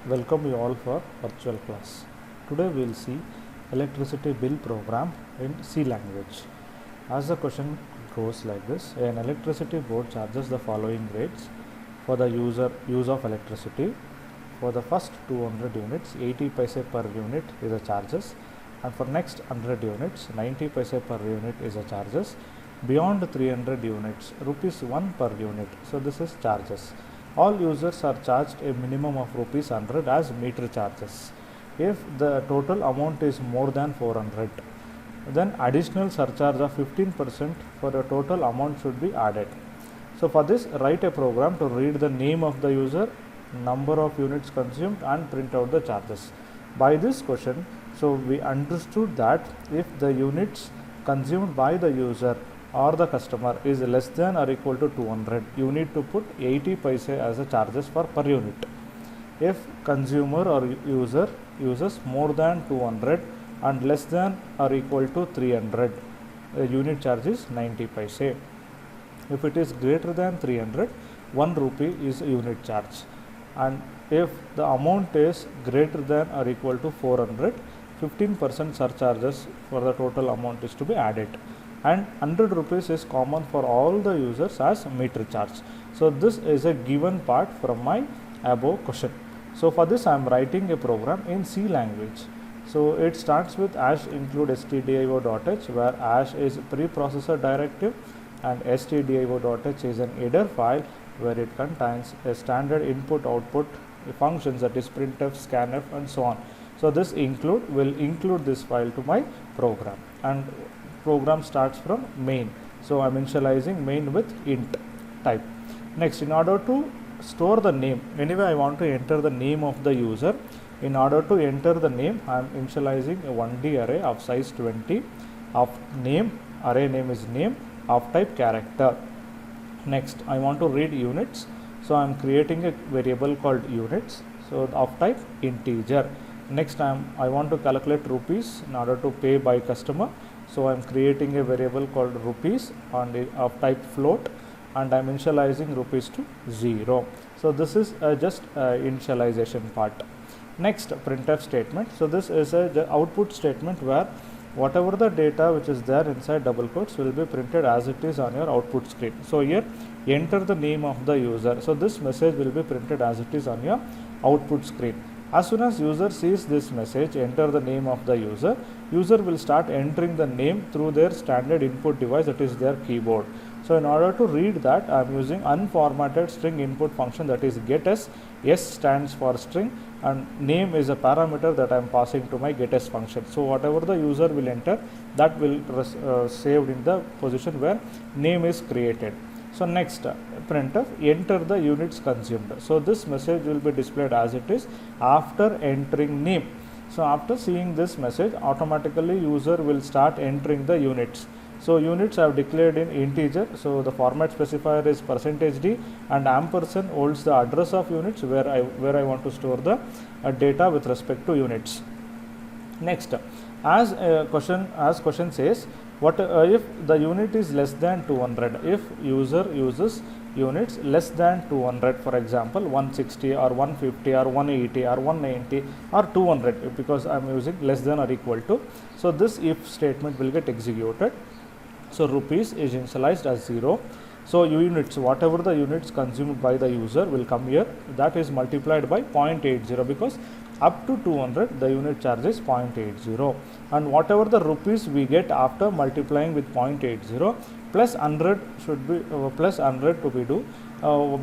Welcome you all for virtual class. Today we will see electricity bill program in C language. As the question goes like this, an electricity board charges the following rates for the use of electricity. For the first 200 units, 80 paise per unit is the charges, and for next 100 units, 90 paise per unit is the charges. Beyond 300 units, rupees 1 per unit. So this is charges. All users are charged a minimum of rupees 100 as meter charges. If the total amount is more than 400, then additional surcharge of 15% for a total amount should be added. So for this, write a program to read the name of the user, number of units consumed, and print out the charges. By this question, so we understood that if the units consumed by the user or the customer is less than or equal to 200, you need to put 80 paise as a charges for per unit. If consumer or user uses more than 200 and less than or equal to 300, the unit charge is 90 paise. If it is greater than 300, 1 rupee is unit charge. And if the amount is greater than or equal to 400, 15% surcharges for the total amount is to be added. And 100 rupees is common for all the users as meter charge. So this is a given part from my above question. So for this I am writing a program in C language. So it starts with hash include stdio.h, where hash is preprocessor directive and stdio.h is an header file where it contains a standard input output functions, that is printf, scanf, and so on. So this will include this file to my program, and program starts from main. So I am initializing main with int type. Next, in order to store the name, anyway I want to enter the name of the user. In order to enter the name, I am initializing a 1D array of size 20 of name, array name is name, of type character. Next, I want to read units, so I am creating a variable called units, so of type integer. Next, I want to calculate rupees in order to pay by customer, so I am creating a variable called rupees and of type float, and I am initializing rupees to 0. So this is just initialization part. Next, printf statement. So this is a output statement where whatever the data which is there inside double quotes will be printed as it is on your output screen. So here enter the name of the user. So this message will be printed as it is on your output screen. As soon as user sees this message, enter the name of the user, user will start entering the name through their standard input device, that is their keyboard. So in order to read that, I am using unformatted string input function, that is getS. S stands for string and name is a parameter that I am passing to my getS function. So whatever the user will enter, that will saved in the position where name is created. So next, printf enter the units consumed. So this message will be displayed as it is after entering name. So after seeing this message, automatically user will start entering the units. So units I have declared in integer. So the format specifier is %d and ampersand holds the address of units where I want to store the data with respect to units. Next, as question says, what if the unit is less than 200? If user uses units less than 200, for example 160 or 150 or 180 or 190 or 200, because I am using less than or equal to. So this if statement will get executed. So rupees is initialized as 0. So units, whatever the units consumed by the user will come here, that is multiplied by 0.80, because up to 200 the unit charge is 0.80, and whatever the rupees we get after multiplying with 0.80 plus 100 should be plus 100 to be do,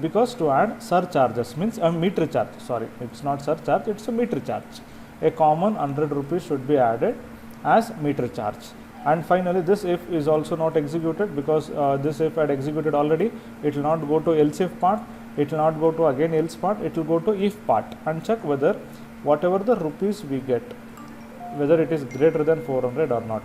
because to add surcharges means a meter charge, sorry, it's not surcharge, it's a meter charge. A common 100 rupees should be added as meter charge. And finally this if is also not executed, because this if had executed already, it will not go to else if part, it will not go to again else part, it will go to if part and check whether whatever the rupees we get, whether it is greater than 400 or not.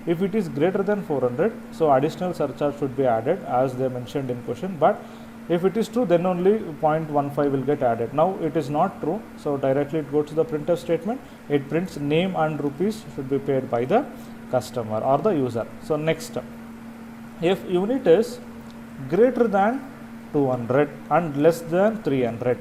If it is greater than 400, so additional surcharge should be added as they mentioned in question, but if it is true, then only 0.15 will get added. Now it is not true, so directly it goes to the printf statement, it prints name and rupees should be paid by the customer or the user. So next, if unit is greater than 200 and less than 300,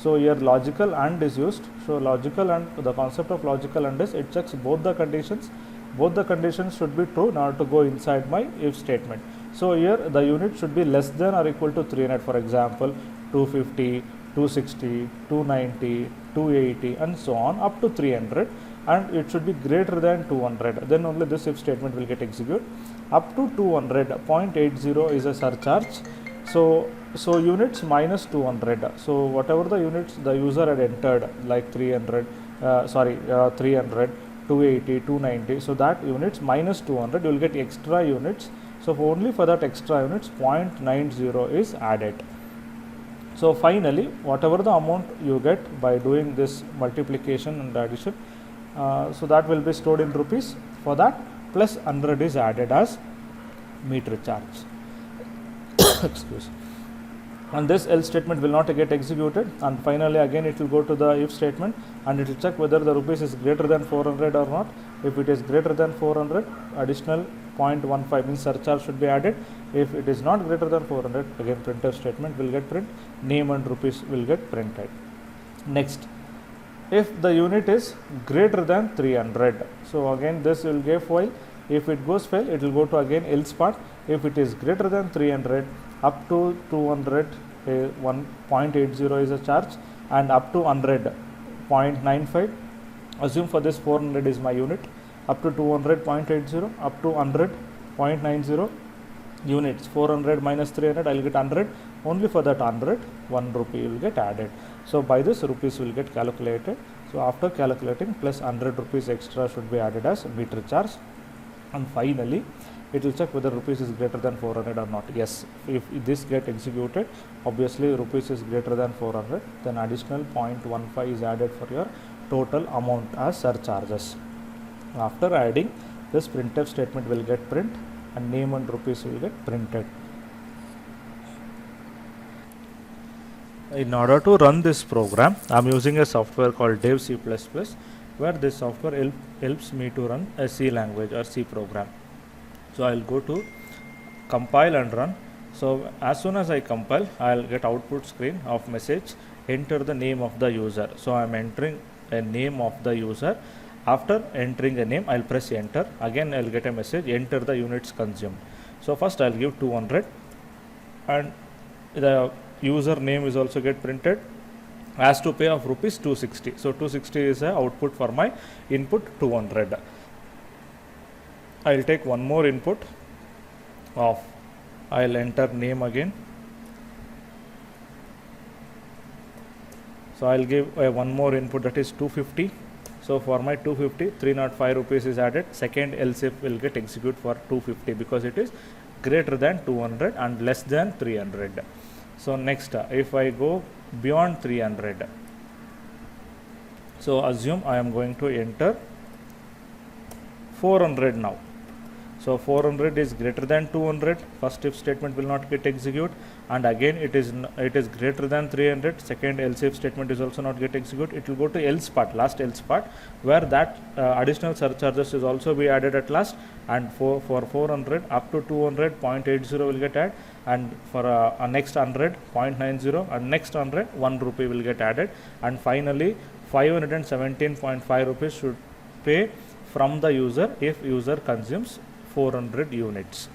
So here logical AND is used. So logical AND, the concept of logical AND is it checks both the conditions. Both the conditions should be true in order to go inside my if statement. So here the unit should be less than or equal to 300. For example, 250, 260, 290, 280 and so on up to 300, and it should be greater than 200. Then only this if statement will get executed. Up to 200, 0.80 is a surcharge. So units minus 200. So whatever the units the user had entered, like 300, 300, 280, 290. So that units minus 200, you will get extra units. So only for that extra units, 0.90 is added. So finally, whatever the amount you get by doing this multiplication and addition, so that will be stored in rupees. For that, plus 100 is added as meter charge. Excuse. And this else statement will not get executed, and finally again it will go to the if statement and it will check whether the rupees is greater than 400 or not. If it is greater than 400, additional 0.15 means surcharge should be added. If it is not greater than 400, again printf statement will get print, name and rupees will get printed. Next, if the unit is greater than 300, so again this will give while. If it goes fail, it will go to again else part. If it is greater than 300, up to 200, 1.80 is a charge, and up to 100, 0.95. Assume for this 400 is my unit. Up to 200, 0.80, up to 100, 0.90 units. 400 minus 300, I will get 100. Only for that 100, 1 rupee will get added. So by this rupees will get calculated. So after calculating, plus 100 rupees extra should be added as meter charge. And finally, it will check whether rupees is greater than 400 or not. Yes, if this get executed, obviously rupees is greater than 400, then additional 0.15 is added for your total amount as surcharges. After adding, this printf statement will get print and name and rupees will get printed. In order to run this program, I am using a software called Dev C++, where this software helps me to run a C language or C program. So I will go to compile and run. So as soon as I compile, I will get output screen of message, enter the name of the user. So I am entering a name of the user. After entering a name, I will press enter. Again I will get a message, enter the units consumed. So first I will give 200 and the user name is also get printed. As to pay of rupees 260. So 260 is a output for my input 200. I will take one more input of, I will enter name again. So I will give one more input, that is 250. So for my 250, 305 rupees is added. Second else if will get execute for 250 because it is greater than 200 and less than 300. So next, if I go beyond 300, so assume I am going to enter 400 now. So 400 is greater than 200, first if statement will not get execute, and again it is greater than 300, second else if statement is also not get execute. It will go to else part, last else part, where that additional surcharges is also be added at last, and for 400 up to 200, 0.80 will get added, and for next 100, 0.90, and next 100, 1 rupee will get added, and finally 517.5 rupees should pay from the user if user consumes 400 units.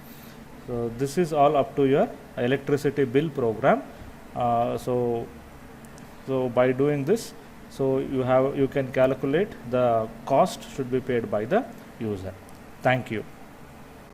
So this is all up to your electricity bill program. So by doing this, so you can calculate the cost should be paid by the user. Thank you.